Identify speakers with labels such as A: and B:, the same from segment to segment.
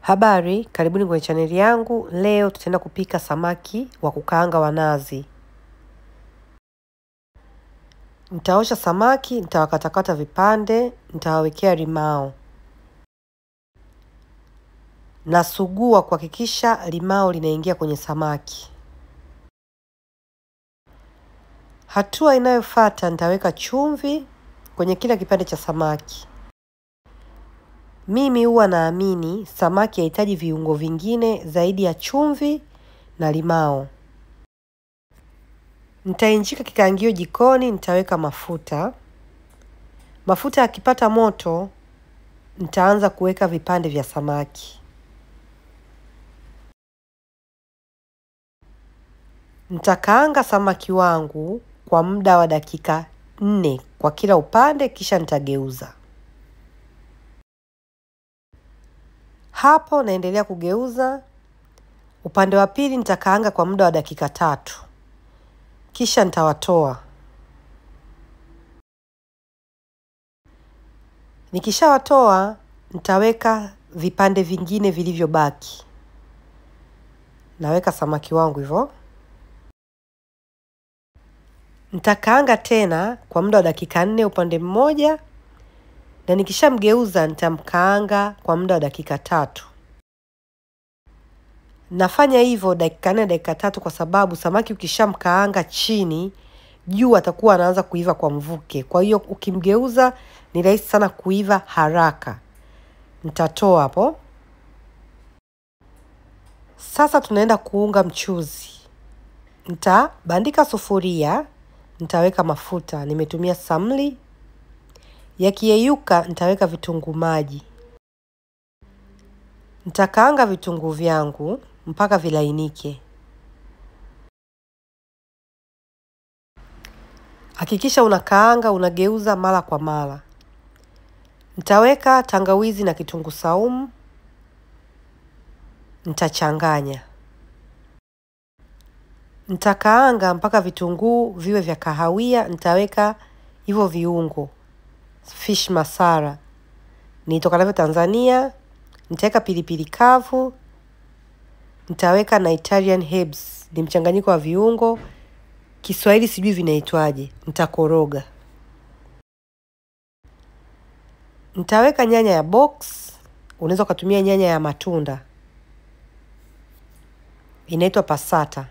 A: Habari, karibuni kwenye chaneli yangu. Leo tutaenda kupika samaki wa kukaanga wa nazi. Nitaosha samaki, nitawakatakata vipande, nitawawekea limao. Nasugua kuhakikisha limao linaingia kwenye samaki. Hatua inayofuata nitaweka chumvi kwenye kila kipande cha samaki. Mimi huwa naamini samaki hahitaji viungo vingine zaidi ya chumvi na limao. Nitainjika kikaangio jikoni, nitaweka mafuta. Mafuta yakipata moto, nitaanza kuweka vipande vya samaki. Nitakaanga samaki wangu kwa muda wa dakika 4 kwa kila upande, kisha nitageuza. Hapo naendelea kugeuza. Upande wa pili nitakaanga kwa muda wa dakika 3. Kisha nitawatoa. Nikishawatoa, nitaweka vipande vingine vilivyobaki. Naweka samaki wangu hivyo. Nitakaanga tena kwa muda wa dakika 4 upande mmoja, na nikishamgeuza nitamkaanga kwa muda wa dakika 3. Nafanya hivyo dakika 4 dakika 3 kwa sababu samaki ukishamkaanga chini, juu atakuwa anaanza kuiva kwa mvuke. Kwa hiyo ukimgeuza ni rahisi sana kuiva haraka. Nitatoa hapo. Sasa tunaenda kuunga mchuzi. Nitabandika sufuria, nitaweka mafuta. Nimetumia samli. Yakiyeyuka nitaweka vitunguu maji. Nitakaanga vitunguu vyangu mpaka vilainike. Hakikisha unakaanga, unageuza mara kwa mara. Nitaweka tangawizi na kitunguu saumu. Nitachanganya. Nitakaanga mpaka vitunguu viwe vya kahawia. Nitaweka hivyo viungo. Fish masala nitokanavyo Tanzania. Nitaweka pilipili kavu. Nitaweka na Italian herbs, ni mchanganyiko wa viungo. Kiswahili sijui vinaitwaje. Nitakoroga. Nitaweka nyanya ya box. Unaweza kutumia nyanya ya matunda, inaitwa pasata.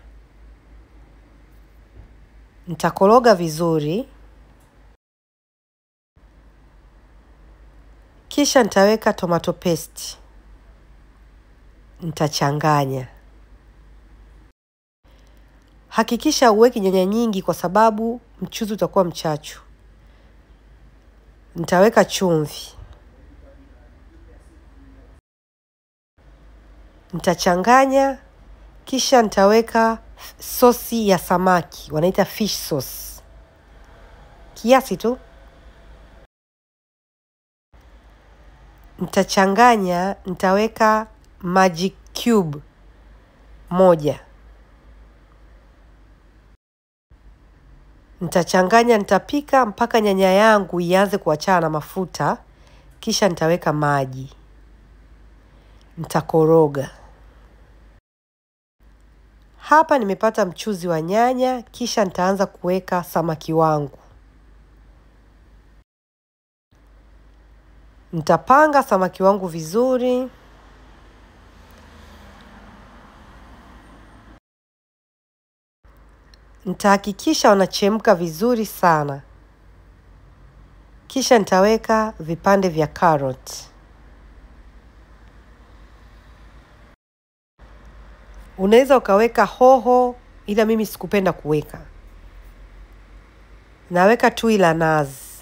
A: Nitakoroga vizuri. Kisha nitaweka tomato paste. Nitachanganya. Hakikisha uweki nyanya nyingi kwa sababu mchuzi utakuwa mchachu. Nitaweka chumvi. Nitachanganya. Kisha nitaweka sosi ya samaki, wanaita fish sauce. Kiasi tu. Nitachanganya, nitaweka magic cube 1. Nitachanganya, nitapika mpaka nyanya yangu ianze kuachana na mafuta. Kisha nitaweka maji. Nitakoroga. Hapa nimepata mchuzi wa nyanya. Kisha nitaanza kuweka samaki wangu. Nitapanga samaki wangu vizuri. Nitahakikisha wanachemka vizuri sana. Kisha nitaweka vipande vya carrot. Unaweza ukaweka hoho, ila mimi sikupenda kuweka. Naweka tui la nazi.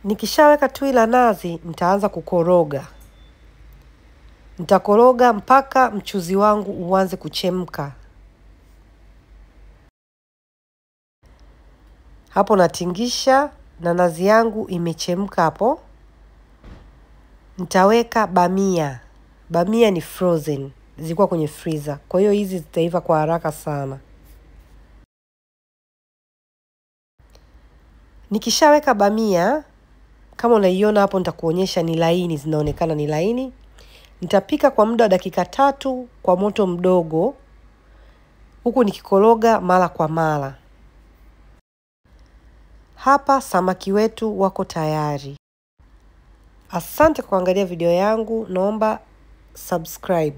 A: Nikishaweka tui la nazi, nitaanza kukoroga. Nitakoroga mpaka mchuzi wangu uanze kuchemka. Hapo natingisha na nazi yangu imechemka hapo. Nitaweka bamia. Bamia ni frozen, zilikuwa kwenye freezer. Kwa hiyo hizi zitaiva kwa haraka sana. Nikishaweka bamia, kama unaiona hapo nitakuonyesha ni laini, zinaonekana ni laini. Nitapika kwa muda wa dakika 3 kwa moto mdogo, huku nikikoroga mara kwa mara. Hapa samaki wetu wako tayari. Asante kwa kuangalia video yangu, naomba subscribe.